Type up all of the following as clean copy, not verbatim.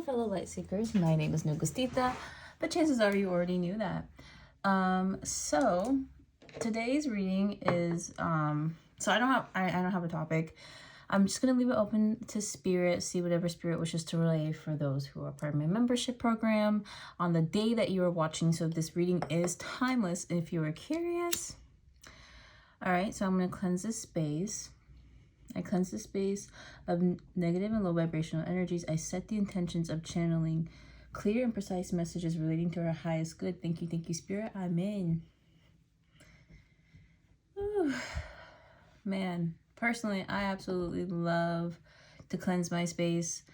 fellow light seekers, my name is NEGUSTITA, but chances are you already knew that. So today's reading is so I don't have a topic. I'm just gonna leave it open to spirit, see whatever spirit wishes to relay for those who are part of my membership program on the day that you are watching. So this reading is timeless if you are curious. All right, so I'm gonna cleanse this space. I cleanse the space of negative and low vibrational energies. I set the intentions of channeling clear and precise messages relating to our highest good. Thank you, Spirit. Amen. Ooh. Man, personally, I absolutely love to cleanse my space.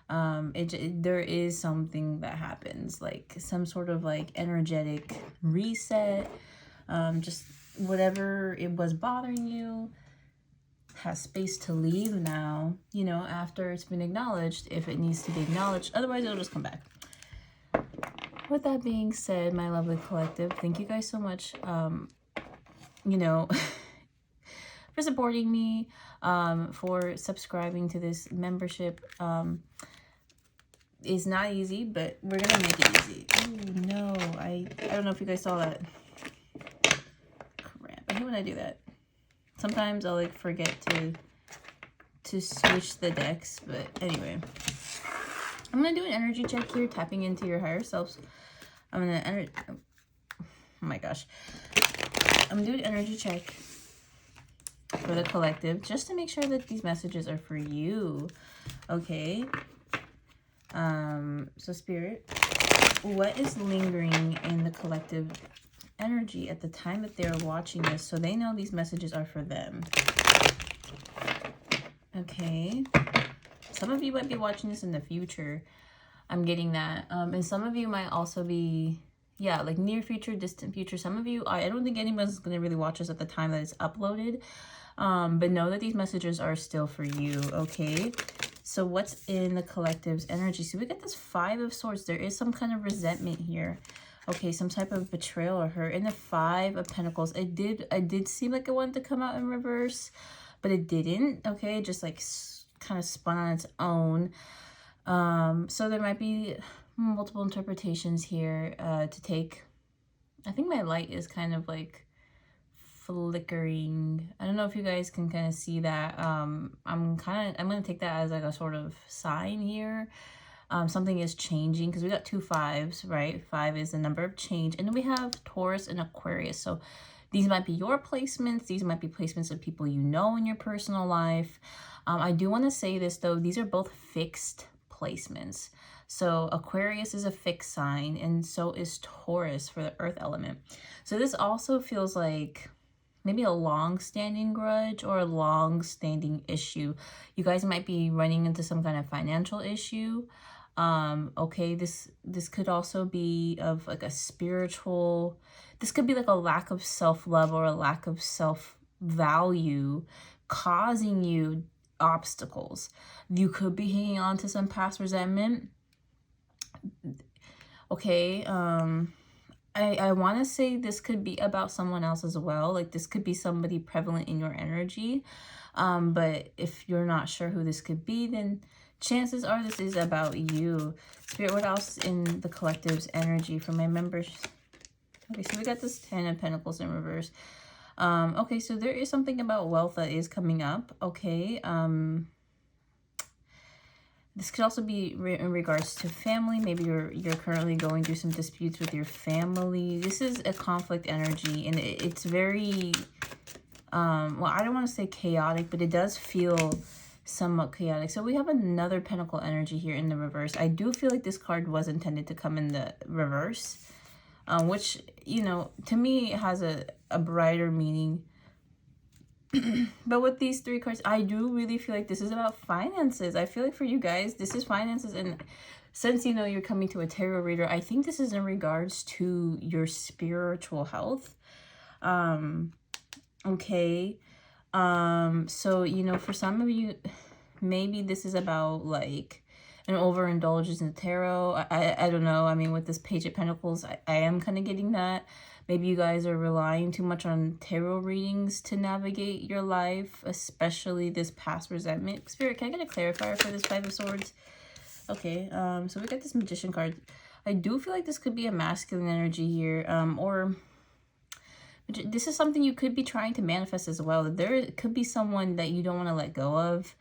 There is something that happens, like some sort of like energetic reset. Just whatever it was bothering you has space to leave now, you know, after it's been acknowledged, if it needs to be acknowledged. Otherwise, it'll just come back. With that being said, my lovely collective, thank you guys so much, you know, for supporting me, for subscribing to this membership. It's not easy, but we're gonna make it easy. Oh no, I don't know if you guys saw that. Crap, I hate when I do that. Sometimes I'll like forget to switch the decks, but anyway. I'm gonna do an energy check here, tapping into your higher selves. I'm gonna oh my gosh. I'm gonna do an energy check for the collective, just to make sure that these messages are for you. Okay. So Spirit, what is lingering in the collective energy at the time that they're watching this, so they know these messages are for them? Okay. Some of you might be watching this in the future. I'm getting that. And some of you might also be, yeah, like near future, distant future. Some of you, I don't think anyone's going to really watch this at the time that it's uploaded. But know that these messages are still for you, okay? So what's in the collective's energy? So we got this 5 of Swords. There is some kind of resentment here. Okay, some type of betrayal or hurt. In the 5 of Pentacles, it did seem like it wanted to come out in reverse, but it didn't. Okay, just like kind of spun on its own. So there might be multiple interpretations here to take. I think my light is kind of like flickering. I don't know if you guys can kind of see that. I'm gonna take that as like a sort of sign here. Something is changing, because we got 2 5s, right? 5 is the number of change, and then we have Taurus and Aquarius. So these might be your placements. These might be placements of people you know in your personal life. I do want to say this though, these are both fixed placements. So Aquarius is a fixed sign, and so is Taurus for the earth element. So this also feels like maybe a long-standing grudge or a long-standing issue. You guys might be running into some kind of financial issue. Okay, this could also be of like a spiritual, this could be like a lack of self-love or a lack of self-value causing you obstacles. You could be hanging on to some past resentment. Okay, I want to say this could be about someone else as well. Like this could be somebody prevalent in your energy. But if you're not sure who this could be, then chances are this is about you. Spirit, what else in the collective's energy for my members? Okay, so we got this 10 of Pentacles in reverse. Okay, so there is something about wealth that is coming up. Okay, this could also be in regards to family. Maybe you're currently going through some disputes with your family. This is a conflict energy, and it's very, well, I don't want to say chaotic, but it does feel somewhat chaotic. So we have another Pentacle energy here in the reverse. I do feel like this card was intended to come in the reverse, which, you know, to me it has a brighter meaning. But with these 3 cards, I do really feel like this is about finances. I feel like for you guys, this is finances. And since, you know, you're coming to a tarot reader, I think this is in regards to your spiritual health. Okay. So, you know, for some of you, maybe this is about like an overindulgence in the tarot. I don't know. I mean, with this Page of Pentacles, I am kind of getting that. Maybe you guys are relying too much on tarot readings to navigate your life, especially this past resentment. Spirit, can I get a clarifier for this 5 of Swords? Okay, so we got this Magician card. I do feel like this could be a masculine energy here, or this is something you could be trying to manifest as well. There could be someone that you don't want to let go of.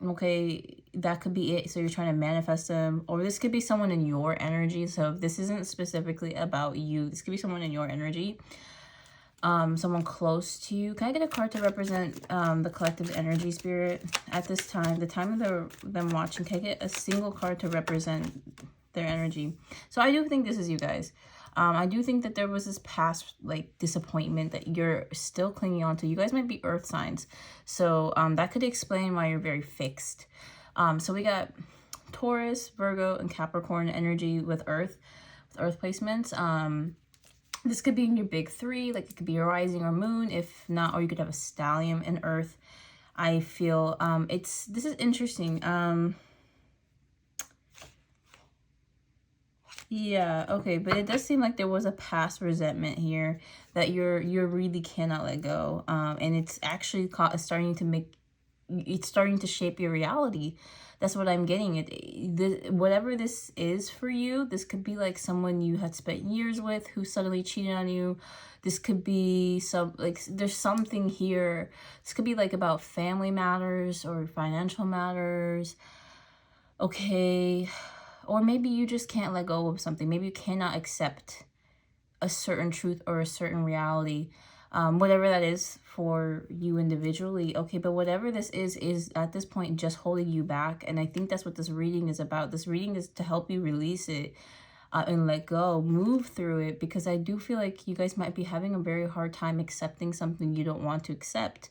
Okay, that could be it. So you're trying to manifest them, or this could be someone in your energy. So if this isn't specifically about you, this could be someone in your energy. Someone close to you. Can I get a card to represent the collective energy, spirit at this time, the time of them watching? Can I get a single card to represent their energy? So I do think this is you guys. I do think that there was this past like disappointment that you're still clinging on to. You guys might be earth signs, so that could explain why you're very fixed. So we got Taurus, Virgo, and Capricorn energy with earth placements. This could be in your big three, like it could be your rising or moon, if not, or you could have a stallion in earth. I feel this is interesting. Yeah, okay, but it does seem like there was a past resentment here that you really cannot let go. And it's actually starting to shape your reality. That's what I'm getting. Whatever this is for you, this could be like someone you had spent years with who suddenly cheated on you. This could be there's something here. This could be like about family matters or financial matters. Okay. Or maybe you just can't let go of something. Maybe you cannot accept a certain truth or a certain reality. Whatever that is for you individually. Okay, but whatever this is at this point just holding you back. And I think that's what this reading is about. This reading is to help you release it and let go, move through it, because I do feel like you guys might be having a very hard time accepting something you don't want to accept.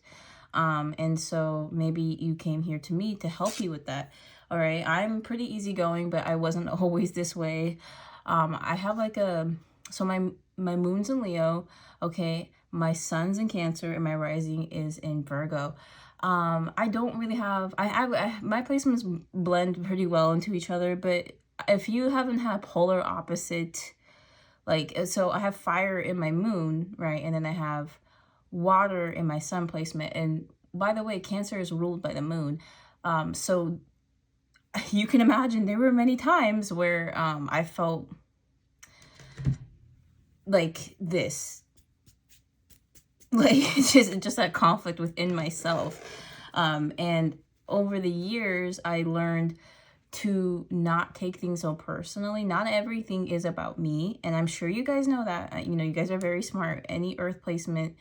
And so maybe you came here to me to help you with that. All right, I'm pretty easygoing, but I wasn't always this way. I have like so my moon's in Leo, okay, my sun's in Cancer, and my rising is in Virgo. I don't really have, my placements blend pretty well into each other, but if you haven't had polar opposite, like, so I have fire in my moon, right, and then I have water in my sun placement, and by the way, Cancer is ruled by the moon, so you can imagine there were many times where I felt like this, like just that conflict within myself. And over the years, I learned to not take things so personally. Not everything is about me, and I'm sure you guys know that. You know, you guys are very smart. Any earth placement,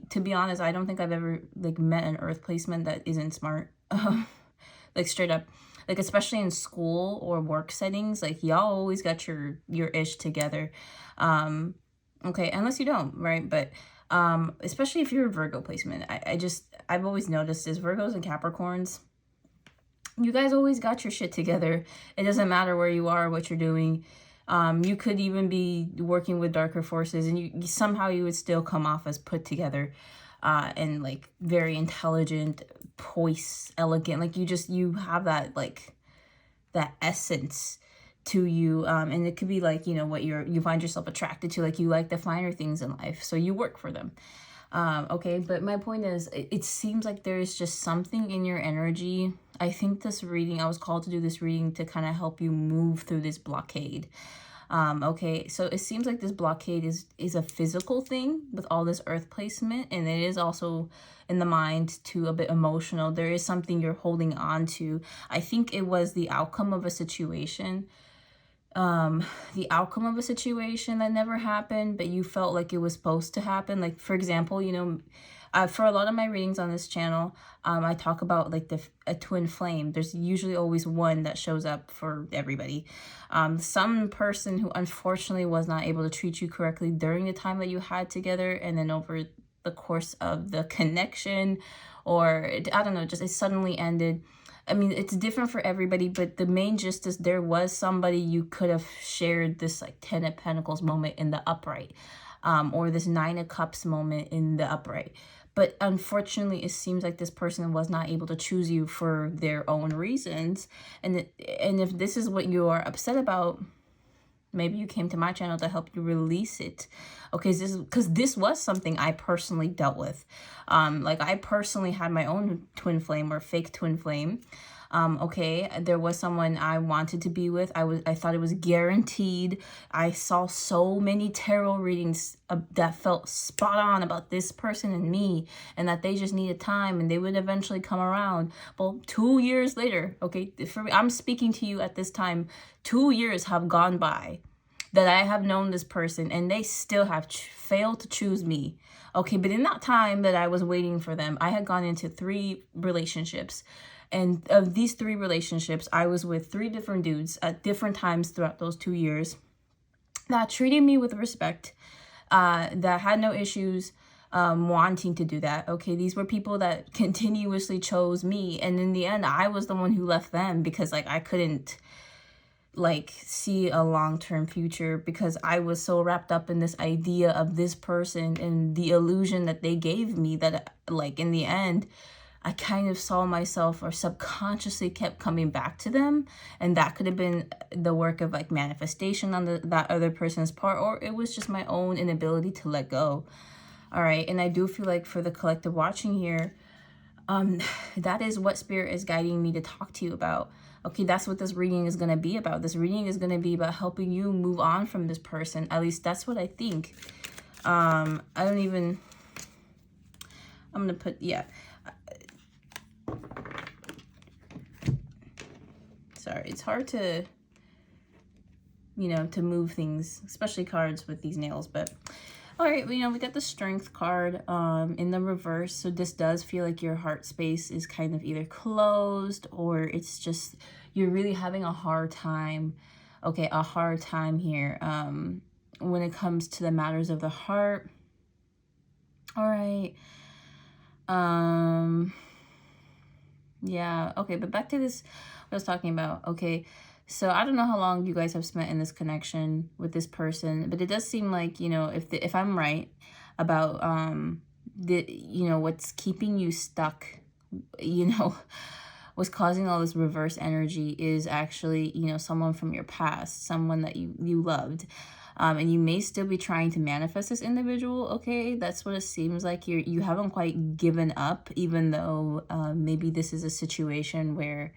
to be honest, I don't think I've ever like met an earth placement that isn't smart. Like straight up. Like, especially in school or work settings, like, y'all always got your ish together. Okay, unless you don't, right? But especially if you're a Virgo placement, I've always noticed is Virgos and Capricorns, you guys always got your shit together. It doesn't matter where you are, what you're doing. You could even be working with darker forces, and somehow you would still come off as put together. And like very intelligent, poised, elegant, like you have that, like that essence to you, and it could be like, you know, what you find yourself attracted to, like you like the finer things in life, so you work for them. Okay, but my point is, it seems like there is just something in your energy. I think this reading, I was called to do this reading to kind of help you move through this blockade. Okay, so it seems like this blockade is a physical thing with all this earth placement, and it is also in the mind too, a bit emotional. There is something you're holding on to. I think it was the outcome of a situation, that never happened, but you felt like it was supposed to happen. Like, for example, you know, for a lot of my readings on this channel, I talk about like a twin flame. There's usually always one that shows up for everybody. Some person who unfortunately was not able to treat you correctly during the time that you had together, and then over the course of the connection, or I don't know, just it suddenly ended. I mean, it's different for everybody, but the main gist is there was somebody you could have shared this like 10 of Pentacles moment in the upright, or this 9 of Cups moment in the upright. But unfortunately, it seems like this person was not able to choose you for their own reasons. And if this is what you are upset about, maybe you came to my channel to help you release it. Okay, because this was something I personally dealt with. Like, I personally had my own twin flame or fake twin flame. Okay, there was someone I wanted to be with. I thought it was guaranteed. I saw so many tarot readings that felt spot on about this person and me, and that they just needed time and they would eventually come around. Well, 2 years later, okay, I'm speaking to you at this time. 2 years have gone by that I have known this person, and they still have failed to choose me. Okay, but in that time that I was waiting for them, I had gone into 3 relationships. And of these 3 relationships, I was with 3 different dudes at different times throughout those 2 years that treated me with respect, that had no issues wanting to do that. Okay, these were people that continuously chose me. And in the end, I was the one who left them because like I couldn't like see a long-term future, because I was so wrapped up in this idea of this person and the illusion that they gave me that like in the end I kind of saw myself, or subconsciously kept coming back to them. And that could have been the work of like manifestation on that other person's part, or it was just my own inability to let go. All right, and I do feel like for the collective watching here, that is what Spirit is guiding me to talk to you about. Okay, that's what this reading is going to be about. This reading is going to be about helping you move on from this person. At least that's what I think. I'm going to put, yeah. Sorry, it's hard to, you know, to move things, especially cards with these nails, but all right, you know, we got the Strength card in the reverse. So this does feel like your heart space is kind of either closed, or it's just you're really having a hard time. Okay, a hard time here when it comes to the matters of the heart. All right. Yeah, okay, but back to this, what I was talking about. Okay, so I don't know how long you guys have spent in this connection with this person, but it does seem like, you know, if I'm right about you know, what's keeping you stuck, you know, what's causing all this reverse energy is actually, you know, someone from your past, someone that you loved. And you may still be trying to manifest this individual. Okay, that's what it seems like. You haven't quite given up, even though maybe this is a situation where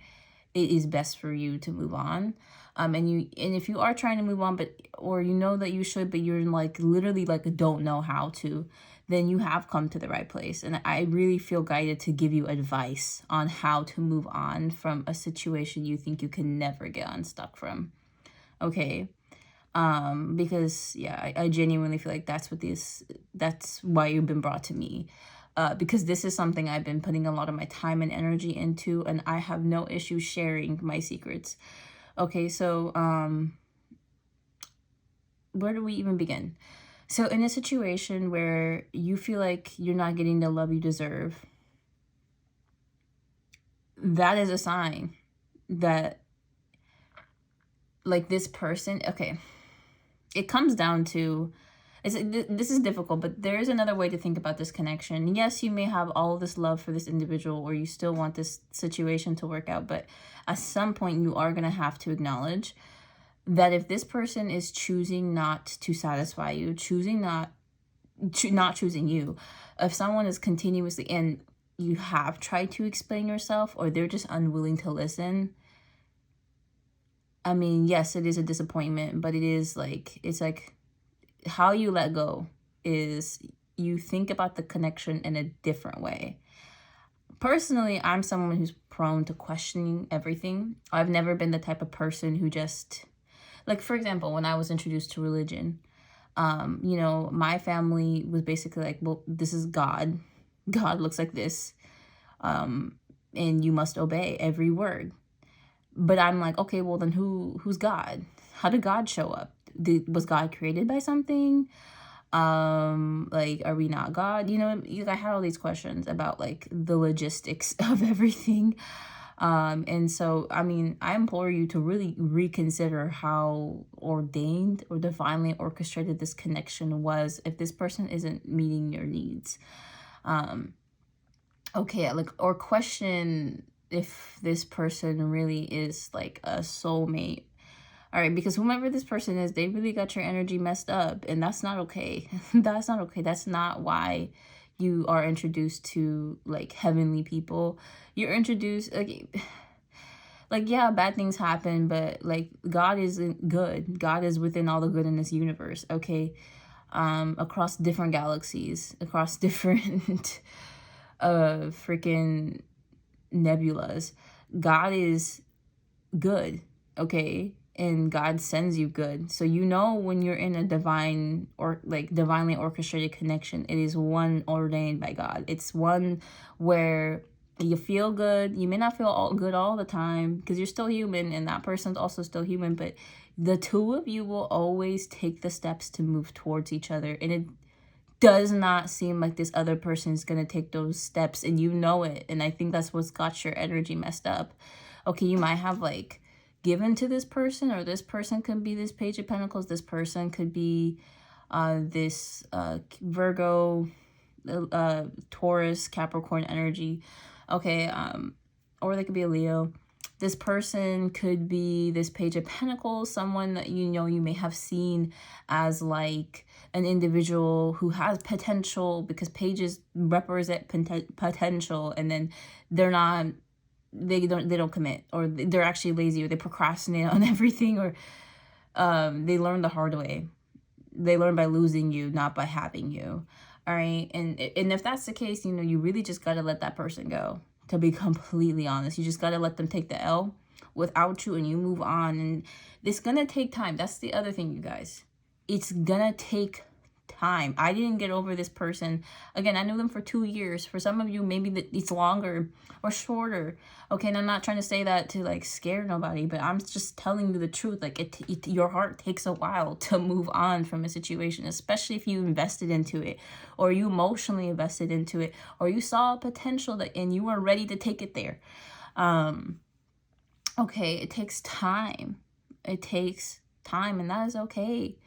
it is best for you to move on. And if you are trying to move on, or you know that you should, but you're like literally like don't know how to, then you have come to the right place. And I really feel guided to give you advice on how to move on from a situation you think you can never get unstuck from. Okay. Because yeah, I genuinely feel like that's why you've been brought to me. Because this is something I've been putting a lot of my time and energy into, and I have no issue sharing my secrets. Okay, so where do we even begin? So in a situation where you feel like you're not getting the love you deserve, that is a sign that like this person, okay, it comes down to, this is difficult, but there is another way to think about this connection. Yes, you may have all this love for this individual, or you still want this situation to work out, but at some point you are going to have to acknowledge that if this person is choosing not to satisfy you, not choosing you, if someone is continuously, and you have tried to explain yourself, or they're just unwilling to listen, I mean, yes, it is a disappointment, but it's like how you let go is you think about the connection in a different way. Personally, I'm someone who's prone to questioning everything. I've never been the type of person who just, like, for example, when I was introduced to religion, you know, my family was basically like, well, this is God. God looks like this. And you must obey every word. But I'm like, okay, well then who's God? How did God show up? Was God created by something? Like, are we not God? You know, I had all these questions about like the logistics of everything. And so, I mean, I implore you to really reconsider how ordained or divinely orchestrated this connection was if this person isn't meeting your needs. Okay, like, or question if this person really is like a soulmate. All right, because whomever this person is, they really got your energy messed up, and that's not okay. That's not okay. That's not why you are introduced to like heavenly people. You're introduced, like, like, yeah, bad things happen, but like God isn't good. God is within all the good in this universe, okay? Across different galaxies, across different freaking nebulas. God is good, okay? And God sends you good. So you know when you're in a divine or like divinely orchestrated connection, it is one ordained by God. It's one where you feel good. You may not feel all good all the time because you're still human and that person's also still human, but the two of you will always take the steps to move towards each other. And it does not seem like this other person is going to take those steps, and you know it. And I think that's what's got your energy messed up. Okay, you might have like given to this person, or this person could be this Page of Pentacles. This person could be this Virgo, Taurus, Capricorn energy. Okay, or they could be a Leo. This person could be this Page of Pentacles, someone that you know you may have seen as like an individual who has potential, because pages represent potential, and then they're not, they don't commit, or they're actually lazy, or they procrastinate on everything, or they learn the hard way. They learn by losing you, not by having you. All right, and if that's the case, you know, you really just got to let that person go. To be completely honest, you just got to let them take the L without you, and you move on. And it's gonna take time. That's the other thing, you guys. It's gonna take time. I didn't get over this person. Again, I knew them for 2 years. For some of you, maybe it's longer or shorter. Okay, and I'm not trying to say that to like scare nobody, but I'm just telling you the truth. Like your heart takes a while to move on from a situation, especially if you invested into it, or you emotionally invested into it, or you saw a potential that and you were ready to take it there. Okay, it takes time. It takes time, and that is okay.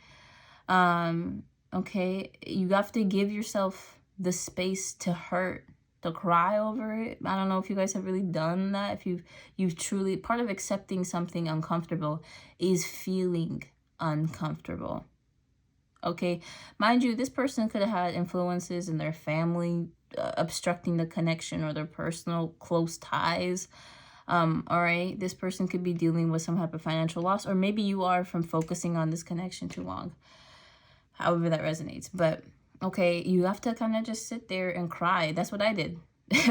Okay, you have to give yourself the space to hurt, to cry over it. I don't know if you guys have really done that. If you've truly, part of accepting something uncomfortable is feeling uncomfortable. Okay, mind you, this person could have had influences in their family obstructing the connection, or their personal close ties. All right, this person could be dealing with some type of financial loss, or maybe you are from focusing on this connection too long. However that resonates. But okay, you have to kind of just sit there and cry. That's what I did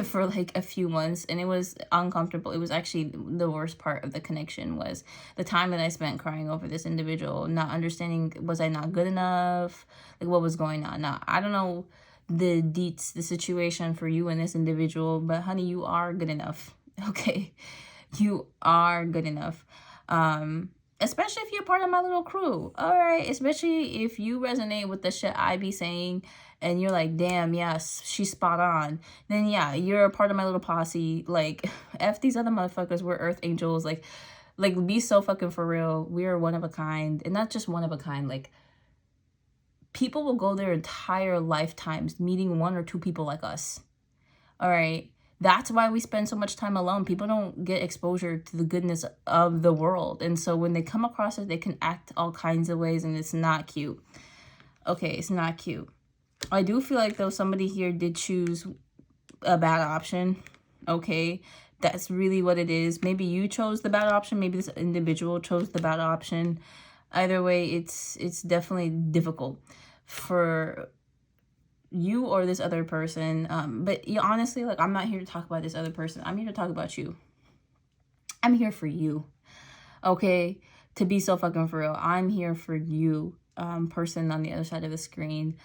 for like a few months, and it was uncomfortable. It was actually the worst part of the connection, was the time that I spent crying over this individual, not understanding, was I not good enough? Like, what was going on? Now, I don't know the deets, the situation for you and this individual, but honey, you are good enough. Okay, you are good enough. Especially if you're part of my little crew. All right, especially if you resonate with the shit I be saying, and you're like, damn, yes, she's spot on. Then yeah, you're a part of my little posse. Like, F these other motherfuckers, we're earth angels. Like be so fucking for real. We are one of a kind. And not just one of a kind, like, people will go their entire lifetimes meeting 1 or 2 people like us. All right, that's why we spend so much time alone. People don't get exposure to the goodness of the world. And so when they come across it, they can act all kinds of ways, and it's not cute. Okay, it's not cute. I do feel like, though, somebody here did choose a bad option. Okay, that's really what it is. Maybe you chose the bad option. Maybe this individual chose the bad option. Either way, it's definitely difficult for you or this other person. But yeah, honestly, like, I'm not here to talk about this other person. I'm here to talk about you. I'm here for you. Okay, to be so fucking for real, I'm here for you, person on the other side of the screen.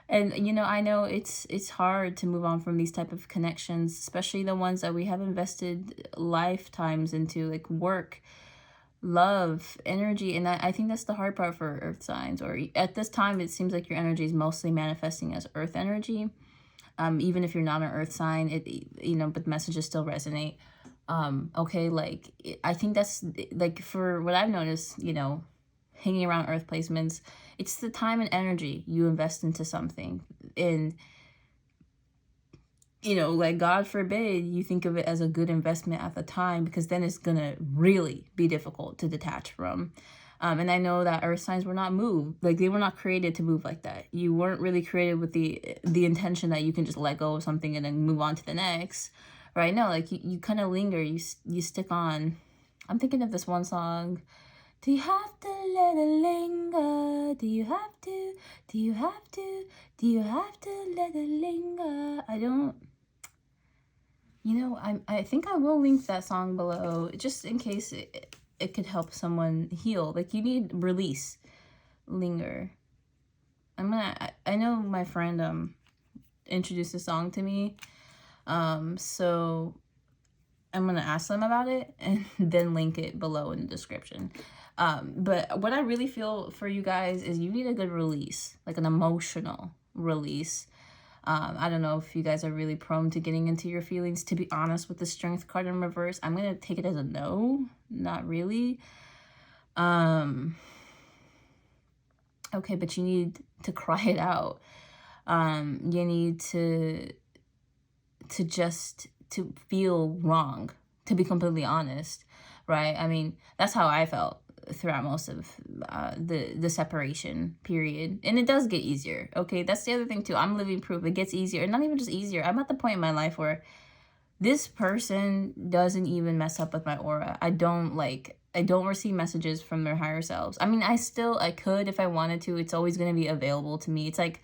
And you know, I know it's hard to move on from these type of connections, especially the ones that we have invested lifetimes into, like work, love, energy. And I think that's the hard part for earth signs, or at this time it seems like your energy is mostly manifesting as earth energy. Even if you're not an earth sign, it, you know, but the messages still resonate. Okay, like, I think that's, like, for what I've noticed, you know, hanging around earth placements, it's the time and energy you invest into something. And, you know, like, God forbid you think of it as a good investment at the time, because then it's gonna really be difficult to detach from. And I know that earth signs were not moved, like, they were not created to move like that. You weren't really created with the intention that you can just let go of something and then move on to the next. right? No, like you kind of linger, you stick on. I'm thinking of this one song. Do you have to let it linger? Do you have to? Do you have to? Do you have to let it linger? I don't, you know, I think I will link that song below just in case it could help someone heal. Like, you need release, linger. I know my friend introduced the song to me, so I'm gonna ask them about it and then link it below in the description. But what I really feel for you guys is you need a good release, like an emotional release. I don't know if you guys are really prone to getting into your feelings. To be honest, with the Strength card in reverse, I'm gonna take it as a no, not really. Okay, but you need to cry it out. You need to feel wrong, to be completely honest, right? I mean, that's how I felt throughout most of the separation period, and it does get easier. Okay, that's the other thing too. I'm living proof it gets easier, and not even just easier. I'm at the point in my life where this person doesn't even mess up with my aura. I don't receive messages from their higher selves. I mean, I could if I wanted to. It's always going to be available to me. It's like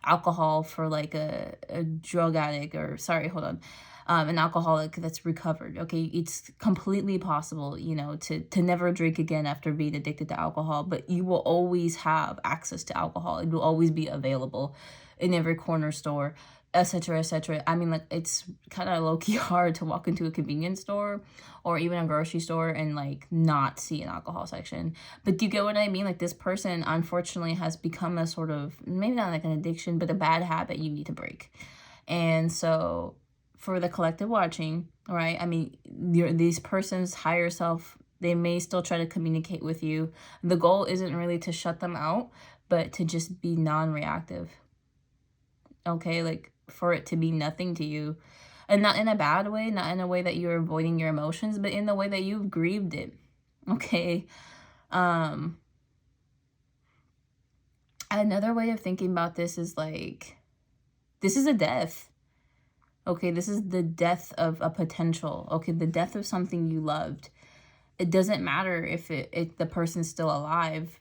alcohol for like a drug addict, or sorry, hold on, an alcoholic that's recovered. Okay, it's completely possible, you know, to never drink again after being addicted to alcohol, but you will always have access to alcohol. It will always be available in every corner store, etc., etc. I mean, like, it's kind of low-key hard to walk into a convenience store or even a grocery store and like not see an alcohol section. But do you get what I mean? Like, this person unfortunately has become a sort of, maybe not like an addiction, but a bad habit you need to break. And so for the collective watching, right, I mean, these person's higher self, they may still try to communicate with you. The goal isn't really to shut them out, but to just be non-reactive. Okay, like, for it to be nothing to you, and not in a bad way, not in a way that you're avoiding your emotions, but in the way that you've grieved it. Okay. Another way of thinking about this is like, this is a death. Okay, this is the death of a potential. Okay, the death of something you loved. It doesn't matter if the person's still alive.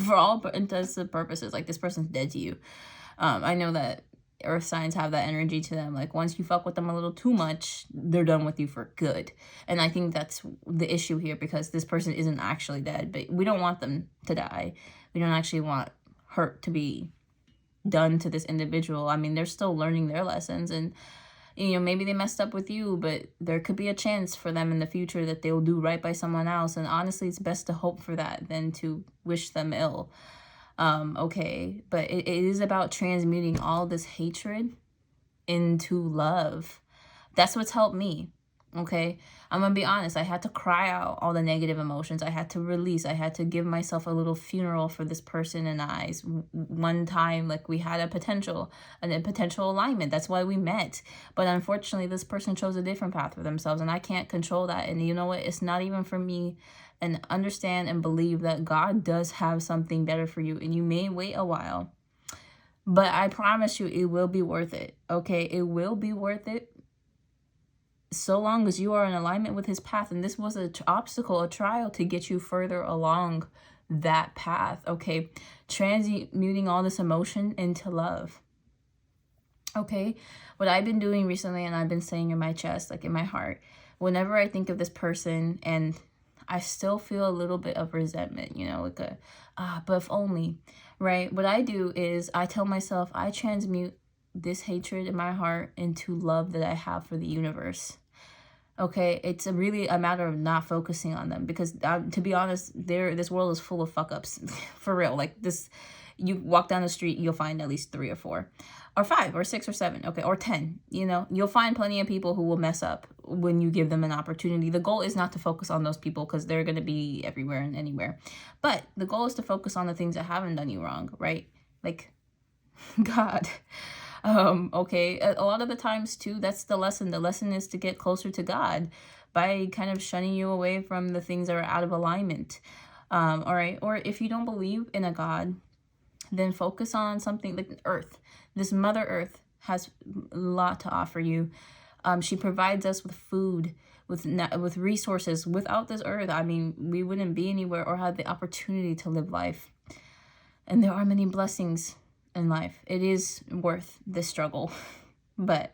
For all intents and purposes, like, this person's dead to you. I know that earth signs have that energy to them. Like, once you fuck with them a little too much, they're done with you for good. And I think that's the issue here, because this person isn't actually dead, but we don't want them to die. We don't actually want hurt to be done to this individual. I mean, they're still learning their lessons, and, you know, maybe they messed up with you, but there could be a chance for them in the future that they will do right by someone else. And honestly, it's best to hope for that than to wish them ill. Okay, but it is about transmuting all this hatred into love. That's what's helped me. Okay, I'm gonna be honest, I had to cry out all the negative emotions. I had to release. I had to give myself a little funeral for this person and I's. One time, like, we had a potential alignment. That's why we met. But unfortunately, this person chose a different path for themselves, and I can't control that. And you know what? It's not even for me. And understand and believe that God does have something better for you, and you may wait a while, but I promise you it will be worth it. Okay, it will be worth it, so long as you are in alignment with his path. And this was an obstacle, a trial to get you further along that path. Okay, transmuting all this emotion into love. Okay, what I've been doing recently, and I've been saying in my chest, like in my heart, whenever I think of this person and I still feel a little bit of resentment, you know, like but if only, right? What I do is I tell myself, I transmute this hatred in my heart into love that I have for the universe. Okay, it's really a matter of not focusing on them, because to be honest, this world is full of fuck ups. For real. Like, this, you walk down the street, you'll find at least 3 or 4 or 5 or 6 or 7, okay, or 10. You know, you'll find plenty of people who will mess up when you give them an opportunity. The goal is not to focus on those people, because they're going to be everywhere and anywhere, but the goal is to focus on the things that haven't done you wrong, right? Like, God. Okay, a lot of the times too, that's the lesson. The lesson is to get closer to God by kind of shunning you away from the things that are out of alignment. All right, or if you don't believe in a God, then focus on something like Earth. This Mother Earth has a lot to offer you. She provides us with food, with resources. Without this earth, I mean, we wouldn't be anywhere or have the opportunity to live life. And there are many blessings in life. It is worth the struggle. But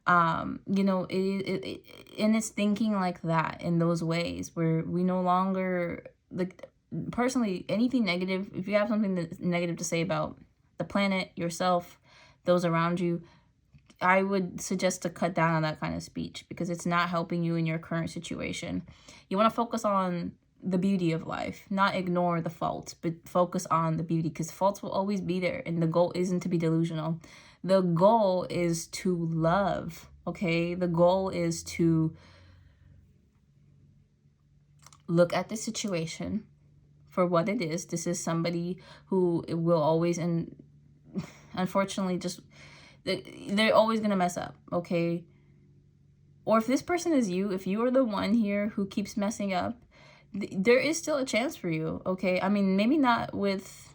you know, and it's thinking like that, in those ways where we no longer, like, personally, anything negative, if you have something that's negative to say about the planet, yourself, those around you, I would suggest to cut down on that kind of speech, because it's not helping you in your current situation. You want to focus on the beauty of life, not ignore the faults, but focus on the beauty, because faults will always be there. And the goal isn't to be delusional. The goal is to love, okay? The goal is to look at the situation for what it is. This is somebody who will always, and unfortunately, just, they're always going to mess up, okay? Or if this person is you, if you are the one here who keeps messing up, there is still a chance for you, okay? I mean, maybe not with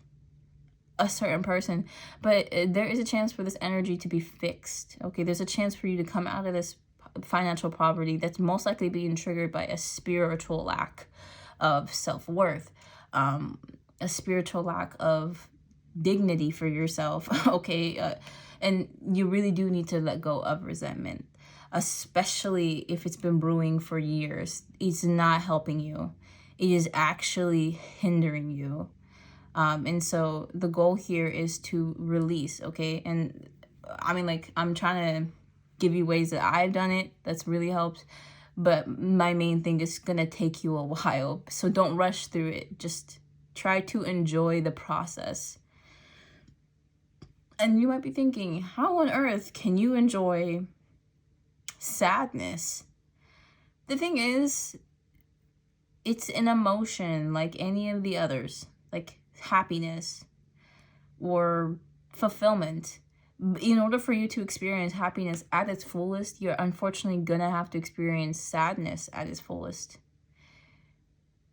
a certain person, but there is a chance for this energy to be fixed, okay? There's a chance for you to come out of this financial poverty that's most likely being triggered by a spiritual lack of self-worth, a spiritual lack of dignity for yourself, okay? And you really do need to let go of resentment, especially if it's been brewing for years. It's not helping you. It is actually hindering you. And so the goal here is to release, okay? And I mean, like, I'm trying to give you ways that I've done it that's really helped, but my main thing is gonna take you a while. So don't rush through it. Just try to enjoy the process. And you might be thinking, how on earth can you enjoy sadness? The thing is, it's an emotion like any of the others, like happiness or fulfillment. In order for you to experience happiness at its fullest, you're unfortunately gonna have to experience sadness at its fullest.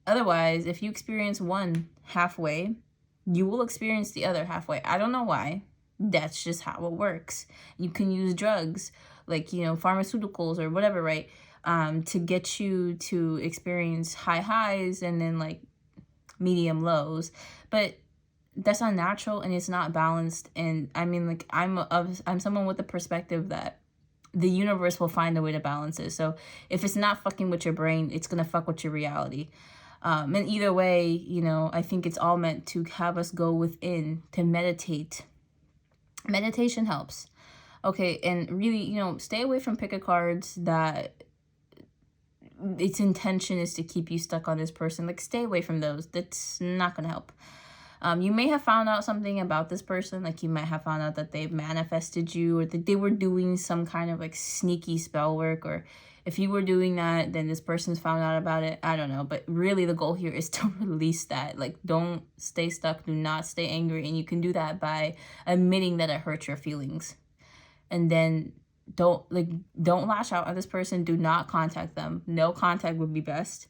Otherwise, if you experience one halfway, you will experience the other halfway. I don't know why. That's just how it works. You can use drugs, like, you know, pharmaceuticals or whatever, right? To get you to experience high highs and then like medium lows. But that's unnatural and it's not balanced. And I mean, like, I'm someone with the perspective that the universe will find a way to balance it. So if it's not fucking with your brain, it's gonna fuck with your reality. And either way, you know, I think it's all meant to have us go within, to meditate. Meditation helps. Okay, and really, you know, stay away from pick a cards that its intention is to keep you stuck on this person. Like, stay away from those. That's not gonna help. You may have found out something about this person. Like, you might have found out that they've manifested you, or that they were doing some kind of like sneaky spell work, or if you were doing that, then this person's found out about it. I don't know. But really the goal here is to release that. Like, don't stay stuck. Do not stay angry. And you can do that by admitting that it hurt your feelings. And then don't lash out at this person. Do not contact them. No contact would be best.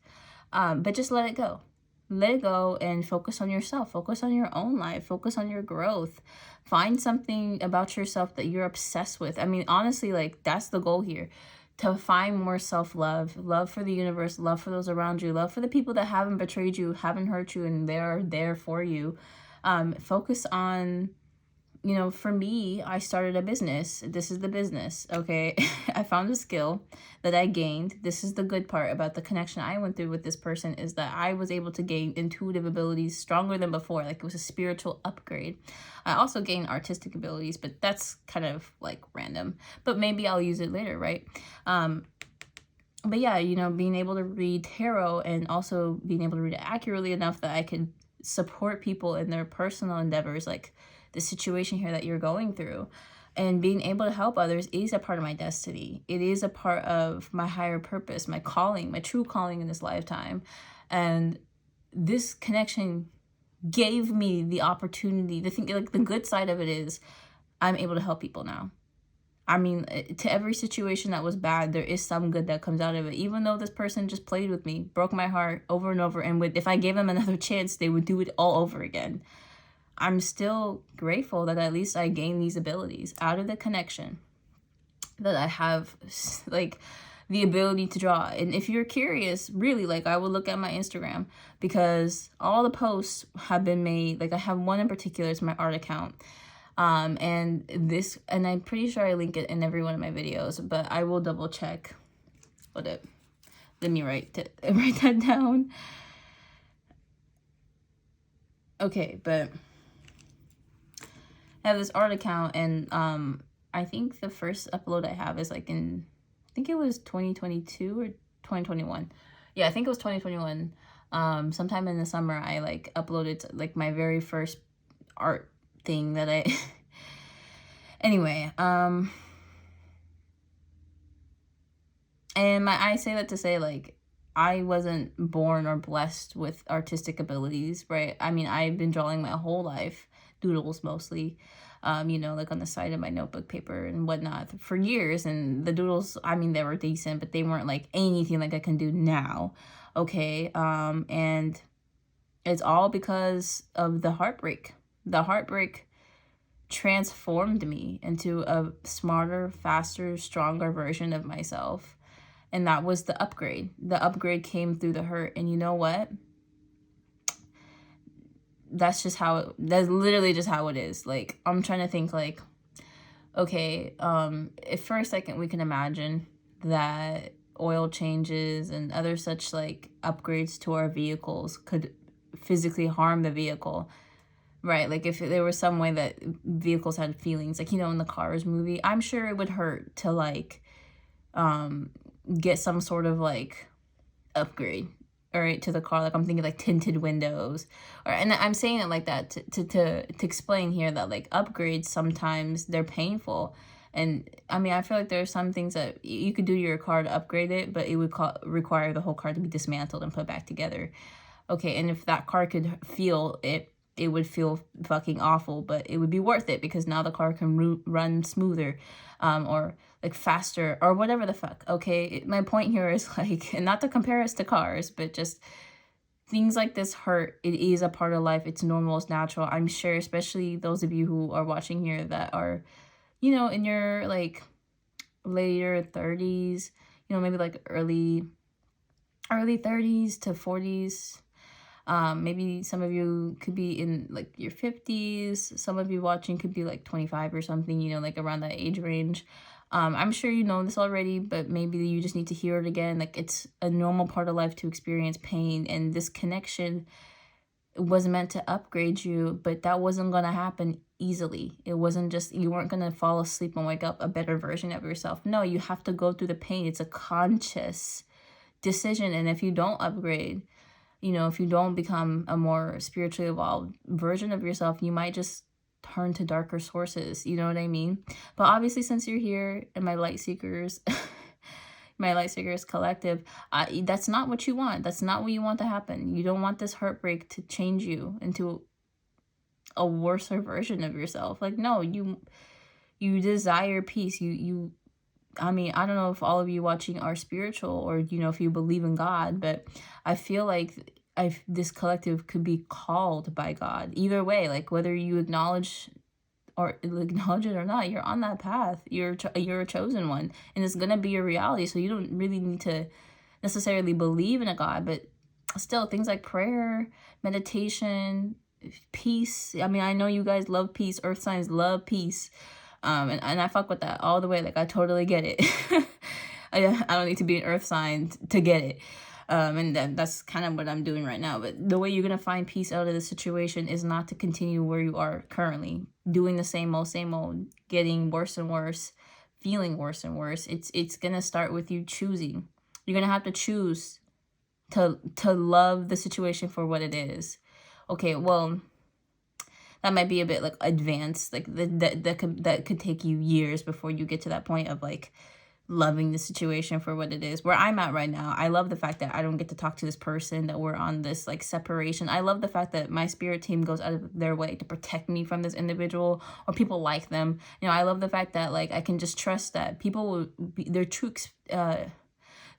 But just let it go. Let it go and focus on yourself. Focus on your own life. Focus on your growth. Find something about yourself that you're obsessed with. I mean, honestly, like, that's the goal here. To find more self-love, love for the universe, love for those around you, love for the people that haven't betrayed you, haven't hurt you, and they're there for you. Focus on, you know, for me, I started a business. This is the business, okay? I found a skill that I gained. This is the good part about the connection I went through with this person, is that I was able to gain intuitive abilities stronger than before. Like, it was a spiritual upgrade. I also gained artistic abilities, but that's kind of like random. But maybe I'll use it later, right? But yeah, you know, being able to read tarot and also being able to read it accurately enough that I could support people in their personal endeavors, like the situation here that you're going through, and being able to help others is a part of my destiny. It is a part of my higher purpose, my calling, my true calling in this lifetime. And this connection gave me the opportunity to think, like, the good side of it is I'm able to help people now. I mean, to every situation that was bad, there is some good that comes out of it. Even though this person just played with me, broke my heart over and over, and if I gave them another chance, they would do it all over again. I'm still grateful that at least I gained these abilities out of the connection. that I have like the ability to draw. And if you're curious, really, like, I would look at my Instagram, because all the posts have been made. Like, I have one in particular, it's my art account. And I'm pretty sure I link it in every one of my videos, but I will double check. Let me write that down. Okay, but I have this art account, and I think the first upload I have is like in, I think it was 2022 or 2021. Yeah, I think it was 2021. Sometime in the summer, I like uploaded like my very first art thing that I anyway, and I say that to say, like, I wasn't born or blessed with artistic abilities, right? I mean, I've been drawing my whole life, doodles mostly, you know, like on the side of my notebook paper and whatnot for years. And the doodles, I mean, they were decent, but they weren't like anything like I can do now. Okay. And it's all because of the heartbreak. The heartbreak transformed me into a smarter, faster, stronger version of myself. And that was the upgrade. The upgrade came through the hurt. And you know what? That's literally just how it is. Like, I'm trying to think, like, okay, if for a second we can imagine that oil changes and other such like upgrades to our vehicles could physically harm the vehicle, right? Like, if there was some way that vehicles had feelings, like, you know, in the Cars movie, I'm sure it would hurt to like get some sort of like upgrade, all right, to the car. Like, I'm thinking like tinted windows, and I'm saying it like that to explain here that like upgrades, sometimes they're painful. And I mean, I feel like there are some things that you could do to your car to upgrade it, but it would require the whole car to be dismantled and put back together. Okay, and if that car could feel it, it would feel fucking awful, but it would be worth it, because now the car can run smoother, or like faster, or whatever the fuck. Okay, my point here is like, and not to compare us to cars, but just things like this hurt. It is a part of life. It's normal, it's natural. I'm sure, especially those of you who are watching here that are, you know, in your like later 30s, you know, maybe like early 30s to 40s. Maybe some of you could be in like your 50s. Some of you watching could be like 25 or something, you know, like around that age range. I'm sure you know this already, but maybe you just need to hear it again. Like, it's a normal part of life to experience pain, and this connection was meant to upgrade you, but that wasn't going to happen easily. It wasn't just, you weren't going to fall asleep and wake up a better version of yourself. No, you have to go through the pain. It's a conscious decision. And if you don't upgrade, you know, if you don't become a more spiritually evolved version of yourself, you might just turn to darker sources. You know what I mean? But obviously, since you're here in my Light Seekers, my Light Seekers collective, that's not what you want. That's not what you want to happen. You don't want this heartbreak to change you into a worser version of yourself. Like, no, you desire peace. I mean, I don't know if all of you watching are spiritual, or, you know, if you believe in God, but I feel like this collective could be called by God. Either way, like, whether you acknowledge it or not, you're on that path. You're a chosen one, and it's gonna be your reality. So you don't really need to necessarily believe in a God, but still, things like prayer, meditation, peace. I mean, I know you guys love peace. Earth signs love peace. And I fuck with that all the way. Like, I totally get it. I don't need to be an earth sign to get it. And that's kind of what I'm doing right now. But the way you're going to find peace out of the situation is not to continue where you are currently, doing the same old, getting worse and worse, feeling worse and worse. It's going to start with you choosing. You're going to have to choose to love the situation for what it is. Okay, well, that might be a bit like advanced, like that could take you years before you get to that point of like loving the situation for what it is. Where I'm at right now, I love the fact that I don't get to talk to this person, that we're on this like separation. I love the fact that my spirit team goes out of their way to protect me from this individual or people like them. You know, I love the fact that like I can just trust that people will be,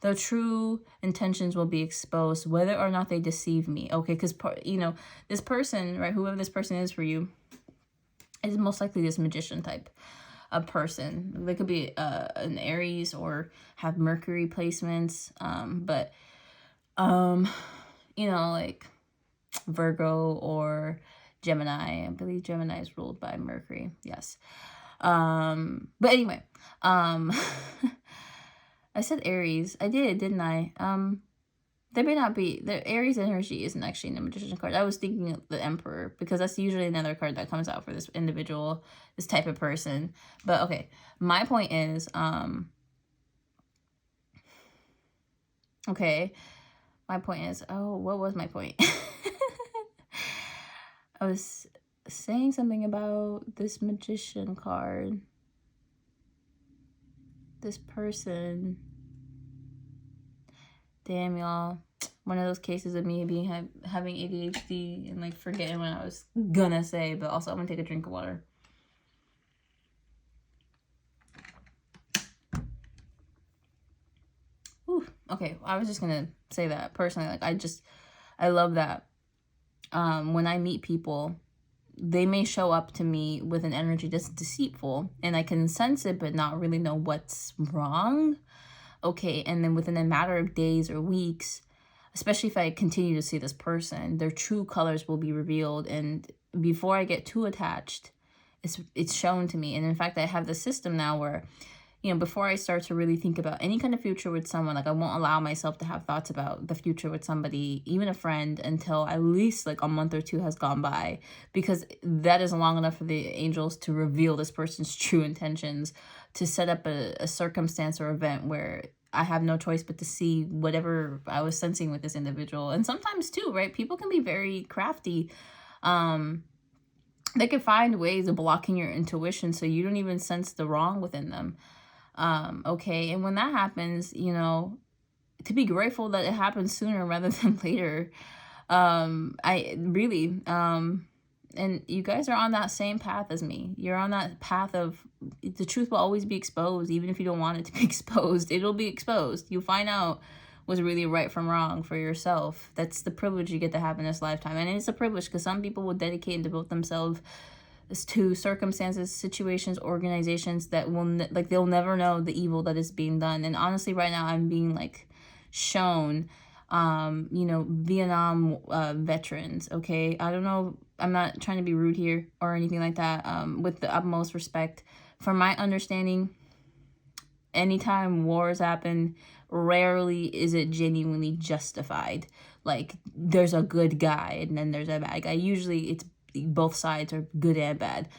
their true intentions will be exposed, whether or not they deceive me. Okay, because, you know, this person, right, whoever this person is for you, is most likely this magician type. a person. They could be an Aries or have Mercury placements, but you know, like Virgo or Gemini. I believe Gemini is ruled by Mercury. Yes. But anyway, I said Aries. I did, didn't I? There may not be. The Aries energy isn't actually in the Magician card. I was thinking of the Emperor, because that's usually another card that comes out for this individual, this type of person. But okay, my point is, okay, my point is, oh, what was my point? I was saying something about this Magician card. This person. Damn, y'all. One of those cases of me being having ADHD and like forgetting what I was gonna say, but also I'm gonna take a drink of water. Whew. Okay, I was just gonna say that personally. Like, I love that. When I meet people, they may show up to me with an energy that's deceitful, and I can sense it, but not really know what's wrong. Okay, and then within a matter of days or weeks, especially if I continue to see this person, their true colors will be revealed. And before I get too attached, it's shown to me. And in fact, I have the system now where, you know, before I start to really think about any kind of future with someone, like I won't allow myself to have thoughts about the future with somebody, even a friend, until at least like a month or two has gone by, because that is long enough for the angels to reveal this person's true intentions, to set up a circumstance or event where I have no choice but to see whatever I was sensing with this individual. And sometimes too, right? People can be very crafty. They can find ways of blocking your intuition so you don't even sense the wrong within them. Okay, and when that happens, you know, to be grateful that it happens sooner rather than later. I really, and you guys are on that same path as me. You're on that path of the truth will always be exposed, even if you don't want it to be exposed. It'll be exposed. You'll find out what's really right from wrong for yourself. That's the privilege you get to have in this lifetime. And it's a privilege because some people will dedicate and devote themselves to circumstances, situations, organizations that will they'll never know the evil that is being done. And honestly, right now I'm being like shown, you know, Vietnam veterans. Okay, I don't know, I'm not trying to be rude here or anything like that. With the utmost respect, from my understanding, anytime wars happen, rarely is it genuinely justified. Like, there's a good guy and then there's a bad guy. Usually it's both sides are good and bad,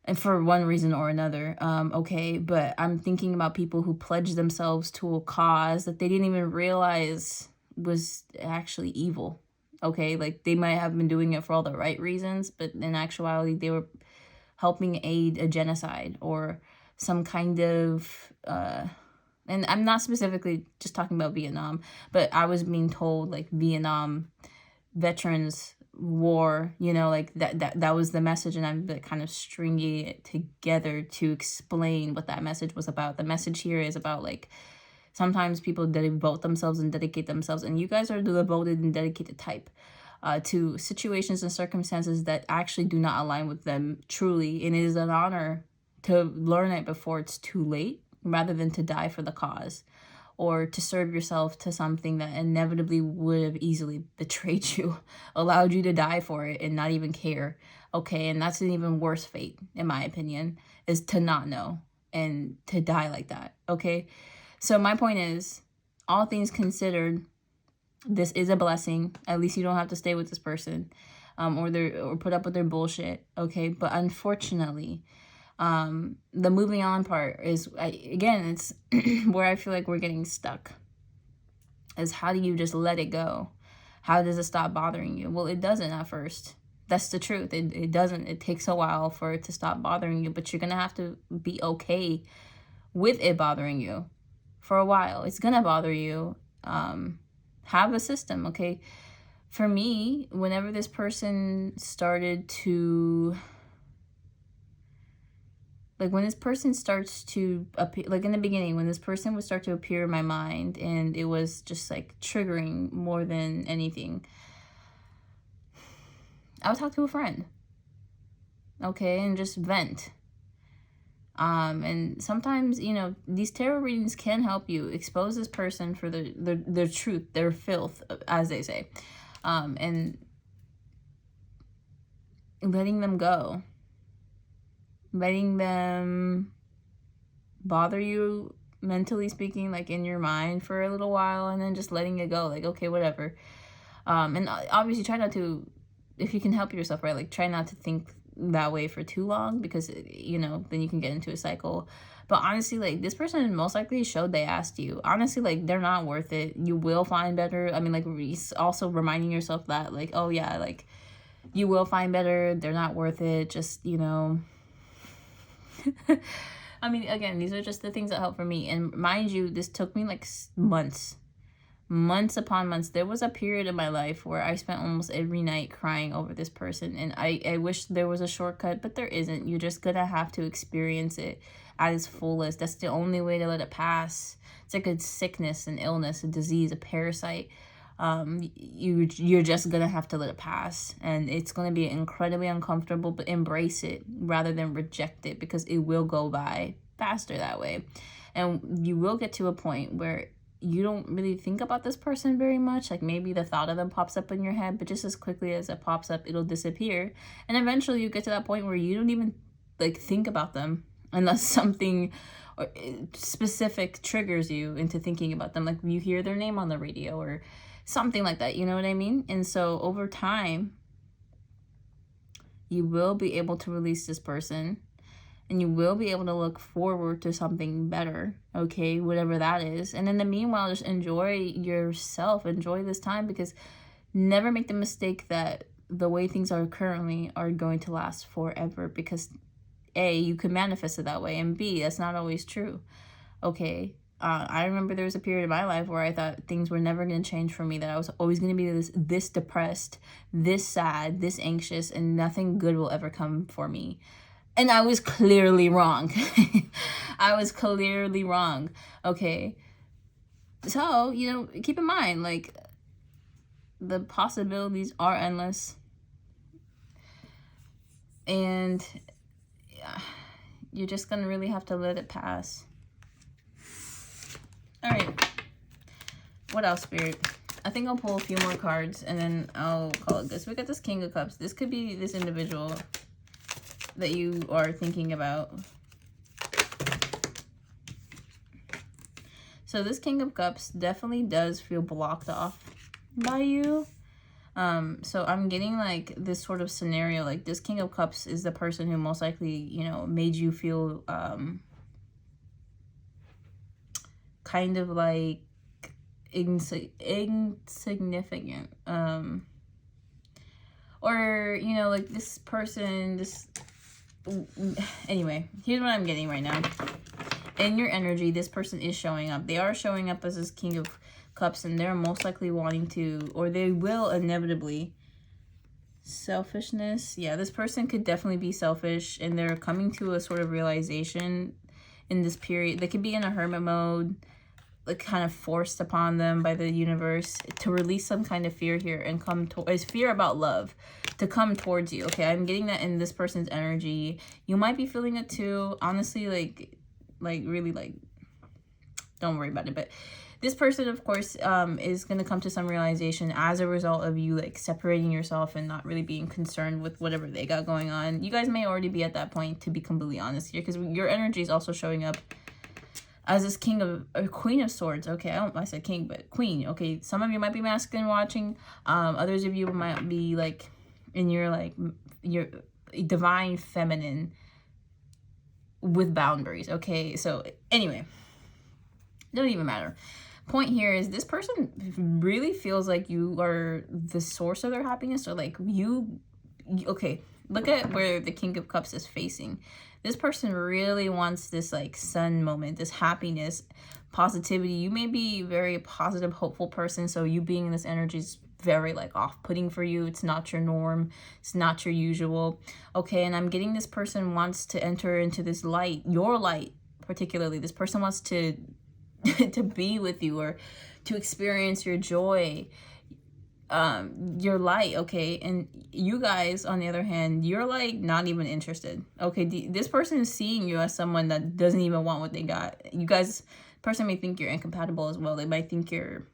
and for one reason or another. Okay, but I'm thinking about people who pledged themselves to a cause that they didn't even realize was actually evil. Okay, like they might have been doing it for all the right reasons, but in actuality they were helping aid a genocide or some kind of and I'm not specifically just talking about Vietnam, but I was being told like Vietnam veterans war, you know, like that was the message, and I'm like kind of stringing it together to explain what that message was about. The message here is about like sometimes people devote themselves and dedicate themselves, and you guys are the devoted and dedicated type to situations and circumstances that actually do not align with them truly, and it is an honor to learn it before it's too late, rather than to die for the cause or to serve yourself to something that inevitably would have easily betrayed you, allowed you to die for it and not even care. Okay, and that's an even worse fate, in my opinion, is to not know and to die like that. Okay, so my point is, all things considered, this is a blessing. At least you don't have to stay with this person, or put up with their bullshit. Okay, but unfortunately, the moving on part is, again, it's where I feel like we're getting stuck, is how do you just let it go? How does it stop bothering you? Well, it doesn't at first. That's the truth. It doesn't. It takes a while for it to stop bothering you, but you're going to have to be okay with it bothering you for a while. It's going to bother you. Have a system, okay? For me, whenever this person started to... like when this person starts to appear, like in the beginning, when this person would start to appear in my mind and it was just like triggering more than anything, I would talk to a friend, okay, and just vent. And sometimes, you know, these tarot readings can help you expose this person for their truth, their filth, as they say. And letting them go. Letting them bother you, mentally speaking, like in your mind for a little while, and then just letting it go. Like, okay, whatever. And obviously try not to, if you can help yourself, right? Like, try not to think that way for too long, because, you know, then you can get into a cycle. But honestly, like, this person most likely showed they asked you. Honestly, like, they're not worth it. You will find better. I mean, like, also reminding yourself that, like, oh yeah, like, you will find better. They're not worth it. Just, you know. I mean, again, these are just the things that help for me. And mind you, this took me like months upon months. There was a period in my life where I spent almost every night crying over this person. And I wish there was a shortcut, but there isn't. You're just gonna have to experience it at its fullest. That's the only way to let it pass. It's like a sickness, an illness, a disease, a parasite. You're just gonna have to let it pass, and it's gonna be incredibly uncomfortable, but embrace it rather than reject it, because it will go by faster that way. And you will get to a point where you don't really think about this person very much. Like, maybe the thought of them pops up in your head, but just as quickly as it pops up, it'll disappear. And eventually you get to that point where you don't even like think about them unless something specific triggers you into thinking about them. Like, you hear their name on the radio or something like that, you know what I mean? And so over time, you will be able to release this person, and you will be able to look forward to something better, okay? Whatever that is. And in the meanwhile, just enjoy yourself. Enjoy this time, because never make the mistake that the way things are currently are going to last forever, because A, you can manifest it that way, and B, that's not always true, okay? I remember there was a period of my life where I thought things were never going to change for me, that I was always going to be this depressed, this sad, this anxious, and nothing good will ever come for me. And I was clearly wrong. I was clearly wrong, okay? So, you know, keep in mind, like, the possibilities are endless. And yeah, you're just going to really have to let it pass. All right, what else, Spirit? I think I'll pull a few more cards, and then I'll call it this. We got this King of Cups. This could be this individual that you are thinking about. So this King of Cups definitely does feel blocked off by you. So I'm getting like this sort of scenario, like this King of Cups is the person who most likely, you know, made you feel kind of like insignificant, or, you know, like this person, anyway, here's what I'm getting right now. In your energy, this person is showing up. They are showing up as this King of Cups, and they're most likely wanting to, or they will inevitably, selfishness. Yeah, this person could definitely be selfish, and they're coming to a sort of realization in this period. They could be in a hermit mode, like kind of forced upon them by the universe to release some kind of fear here and come towards fear about love to come towards you. Okay, I'm getting that in this person's energy. You might be feeling it too. Honestly, like really, like, don't worry about it. But this person, of course, is going to come to some realization as a result of you, like, separating yourself and not really being concerned with whatever they got going on. You guys may already be at that point, to be completely honest here, because your energy is also showing up as this King of, or Queen of Swords. Okay, I said King, but Queen. Okay, some of you might be masculine watching. Others of you might be, like, in your, like, your divine feminine with boundaries. Okay, so anyway, don't even matter. Point here is this person really feels like you are the source of their happiness, or like you okay, look at where the King of Cups is facing. This person really wants this, like, sun moment, this happiness, positivity. You may be a very positive, hopeful person, so you being in this energy is very, like, off-putting for you. It's not your norm. It's not your usual. Okay, and I'm getting this person wants to enter into this light, your light particularly. This person wants to to be with you, or to experience your joy. you're light, okay? And you guys, on the other hand, you're like not even interested, okay? This person is seeing you as someone that doesn't even want what they got. You guys, person may think you're incompatible as well. They might think you're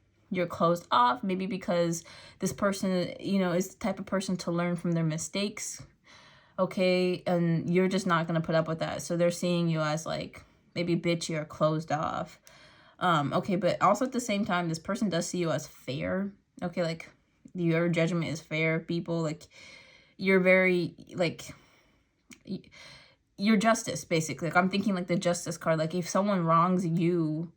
closed off, maybe because this person, you know, is the type of person to learn from their mistakes, okay? And you're just not gonna put up with that. So they're seeing you as like maybe bitchy or closed off. Okay, but also at the same time, this person does see you as fair, okay? Like, your judgment is fair, people. Like, you're very, like, your justice, basically. Like, I'm thinking like the justice card. Like, if someone wrongs you,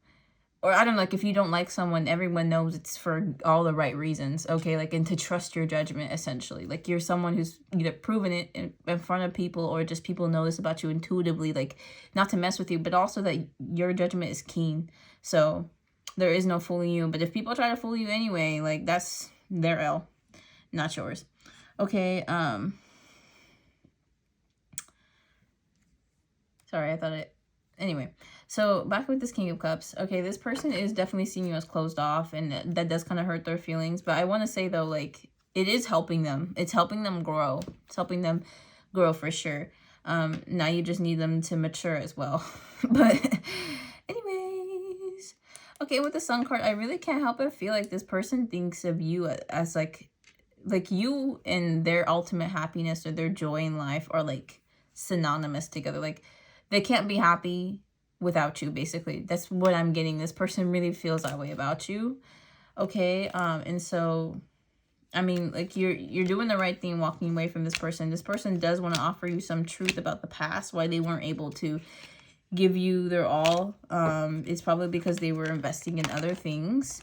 or I don't know, like, if you don't like someone, everyone knows it's for all the right reasons, okay? Like, and to trust your judgment, essentially. Like, you're someone who's either proven it in front of people, or just people know this about you intuitively, like, not to mess with you, but also that your judgment is keen. So there is no fooling you. But if people try to fool you anyway, like, that's their L, not yours. Okay, sorry, I thought it, anyway. So back with this King of Cups. Okay, this person is definitely seeing you as closed off, and that does kind of hurt their feelings. But I want to say, though, like, it is helping them. It's helping them grow. It's helping them grow for sure. Now you just need them to mature as well. But anyways, okay, with the Sun card, I really can't help but feel like this person thinks of you as like you and their ultimate happiness or their joy in life are like synonymous together. Like, they can't be happy without you, basically. That's what I'm getting. This person really feels that way about you, okay? And so, I mean, like, you're doing the right thing walking away from this person. This person does want to offer you some truth about the past, why they weren't able to give you their all. It's probably because they were investing in other things.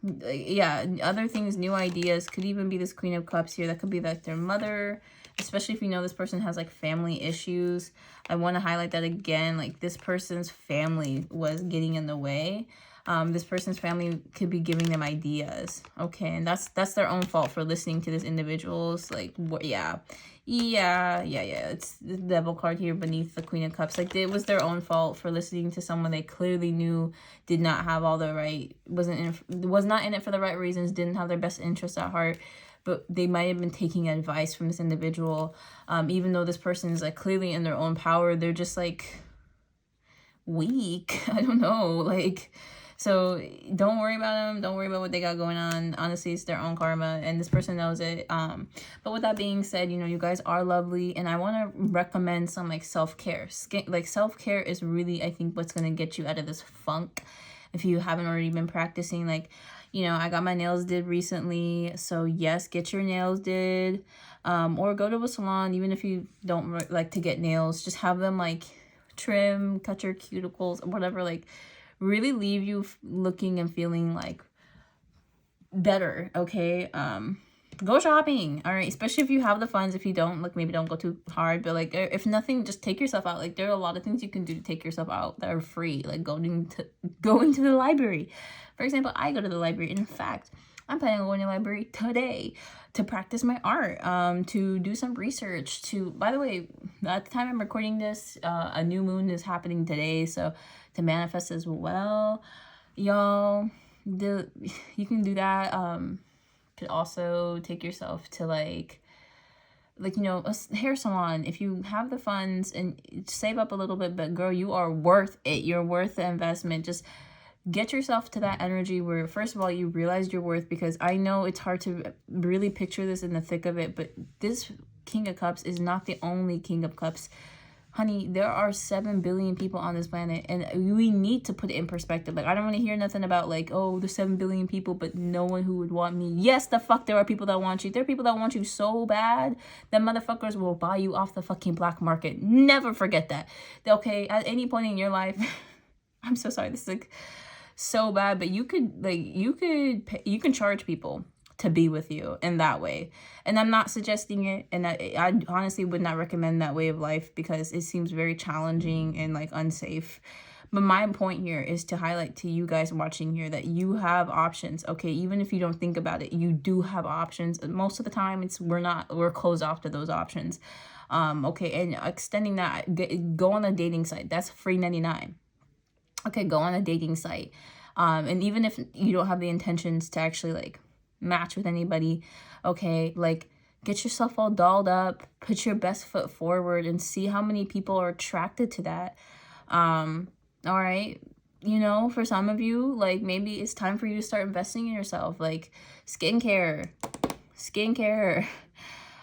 Yeah, other things, new ideas. Could even be this Queen of Cups here. That could be like their mother, especially if you know this person has like family issues. I want to highlight that again. Like, this person's family was getting in the way. This person's family could be giving them ideas, okay? And that's their own fault for listening to this individual's, like, yeah. It's the Devil card here beneath the Queen of Cups. Like, it was their own fault for listening to someone they clearly knew did not have all the right, was not in it for the right reasons, didn't have their best interests at heart. But they might have been taking advice from this individual. Even though this person is like clearly in their own power, they're just like weak. I don't know, like. So don't worry about them. Don't worry about what they got going on. Honestly, it's their own karma, and this person knows it. But with that being said, you know, you guys are lovely, and I want to recommend some like self-care. Like, self-care is really, I think, what's going to get you out of this funk. If you haven't already been practicing, like, you know, I got my nails did recently. So yes, get your nails did, or go to a salon. Even if you don't like to get nails, just have them like trim, cut your cuticles, whatever, like, really leave you looking and feeling like better, okay? Go shopping, all right? Especially if you have the funds. If you don't, like, maybe don't go too hard, but like, if nothing, just take yourself out. Like, there are a lot of things you can do to take yourself out that are free, like going to the library. For example, I go to the library. In fact, I'm planning on going to the library today to practice my art, to do some research, by the way, at the time I'm recording this, a new moon is happening today, so to manifest as well, y'all. You can do that. Could also take yourself to like, you know, a hair salon if you have the funds, and save up a little bit. But girl, you are worth it. You're worth the investment. Just get yourself to that energy where, first of all, you realize your worth, because I know it's hard to really picture this in the thick of it, but this King of Cups is not the only King of Cups. Honey, there are 7 billion people on this planet, and we need to put it in perspective. Like, I don't want to hear nothing about, like, oh, there's 7 billion people, but no one who would want me. Yes, the fuck, there are people that want you. There are people that want you so bad that motherfuckers will buy you off the fucking black market. Never forget that. Okay, at any point in your life, I'm so sorry, this is, like, so bad, but you can charge people to be with you in that way. And I'm not suggesting it, and I honestly would not recommend that way of life, because it seems very challenging and like unsafe. But my point here is to highlight to you guys watching here that you have options, okay? Even if you don't think about it, you do have options. Most of the time we're closed off to those options. Okay, and extending that, go on a dating site. That's free 99. Okay, go on a dating site. And even if you don't have the intentions to actually like match with anybody, okay, like get yourself all dolled up, put your best foot forward, and see how many people are attracted to that. All right. You know, for some of you, like maybe it's time for you to start investing in yourself, like skincare.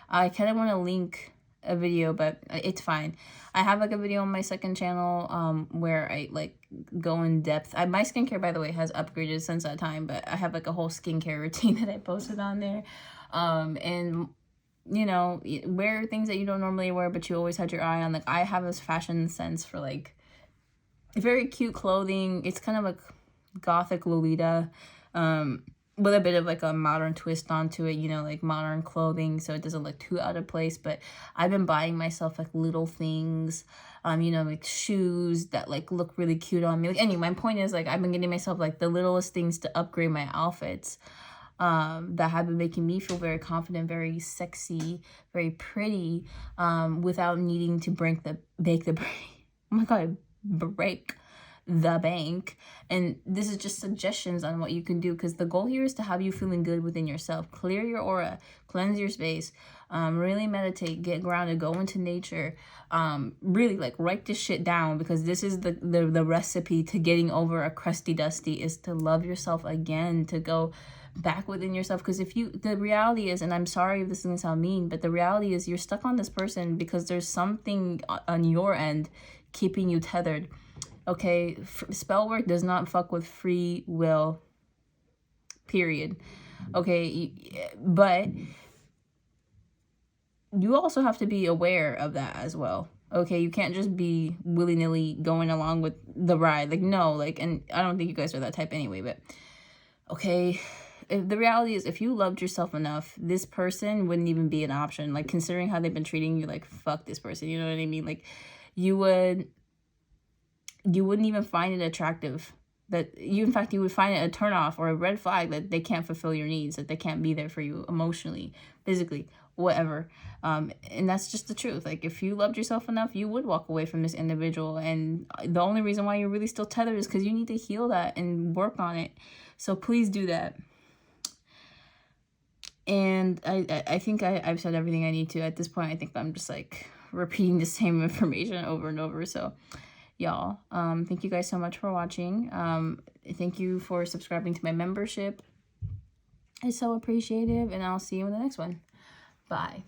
I kind of want to link a video, but it's fine. I have like a video on my second channel where I like go in depth. My skincare, by the way, has upgraded since that time, but I have like a whole skincare routine that I posted on there. And you know, wear things that you don't normally wear, but you always had your eye on. Like I have this fashion sense for like very cute clothing. It's kind of like gothic Lolita, with a bit of like a modern twist onto it, you know, like modern clothing, so it doesn't look too out of place. But I've been buying myself like little things, you know, like shoes that like look really cute on me. Like anyway, my point is like I've been getting myself like the littlest things to upgrade my outfits, that have been making me feel very confident, very sexy, very pretty, without needing to break the oh my god, break the bank. And this is just suggestions on what you can do, because the goal here is to have you feeling good within yourself. Clear your aura, cleanse your space, really meditate, get grounded, go into nature, really like write this shit down, because this is the recipe to getting over a crusty dusty, is to love yourself again, to go back within yourself. Because the reality is, and I'm sorry if this doesn't sound mean, but the reality is you're stuck on this person because there's something on your end keeping you tethered. Okay, spell work does not fuck with free will, period. Okay, but you also have to be aware of that as well. Okay, you can't just be willy-nilly going along with the ride. Like, no, like, and I don't think you guys are that type anyway, but okay, the reality is if you loved yourself enough, this person wouldn't even be an option. Like, considering how they've been treating you, like, fuck this person, you know what I mean? Like, you wouldn't even find it attractive. In fact, you would find it a turnoff or a red flag that they can't fulfill your needs, that they can't be there for you emotionally, physically, whatever. And that's just the truth. Like, if you loved yourself enough, you would walk away from this individual. And the only reason why you're really still tethered is because you need to heal that and work on it. So please do that. And I think I've said everything I need to at this point. I think I'm just like repeating the same information over and over. So y'all, thank you guys so much for watching. Thank you for subscribing to my membership. It's so appreciative, and I'll see you in the next one. Bye.